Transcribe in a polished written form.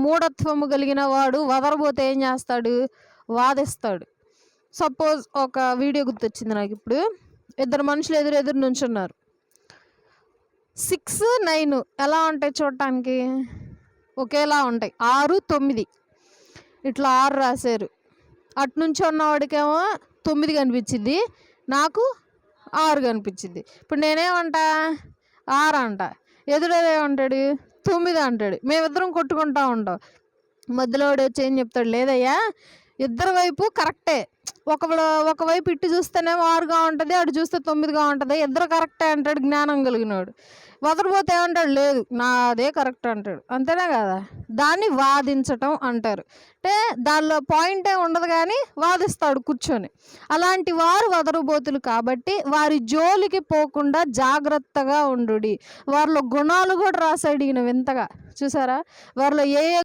మూఢత్వము కలిగిన వాడు వదరబోతే ఏం చేస్తాడు? వాదిస్తాడు. సపోజ్ ఒక వీడియో గుర్తొచ్చింది నాకు ఇప్పుడు. ఇద్దరు మనుషులు ఎదురెదురు నుంచున్నారు. 6, 9 ఎలా ఉంటాయి చూడటానికి? ఒకేలా ఉంటాయి. 6, 9 ఇట్లా 6 రాశారు. అటు నుంచి ఉన్నవాడికేమో 9 కనిపించింది, నాకు 6 కనిపించింది. ఇప్పుడు నేనేమంటా? 6 అంట. ఎదురేమంటాడు? 9 అంటాడు. మేమిద్దరం కొట్టుకుంటా ఉంటాం. మధ్యలో వాడు వచ్చి ఏం చెప్తాడు? లేదయ్యా, ఇద్దరు వైపు కరెక్టే. ఒకవైపు ఇటు చూస్తేనేమో 6గా ఉంటుంది, అటు చూస్తే 9గా ఉంటుంది. ఇద్దరు కరెక్టే అంటాడు జ్ఞానం కలిగినవాడు. వదలబోతే ఏమంటాడు? లేదు, నాదే కరెక్ట్ అంటాడు. అంతేనా కదా? దాన్ని వాదించటం అంటారు. అంటే దానిలో పాయింటే ఉండదు కానీ వాదిస్తాడు కూర్చొని. అలాంటి వారు వదరుబోతులు కాబట్టి వారి జోలికి పోకుండా జాగ్రత్తగా ఉండుడి. వారిలో గుణాలు కూడా రాశాడు ఈయన వింతగా. చూసారా? వారిలో ఏ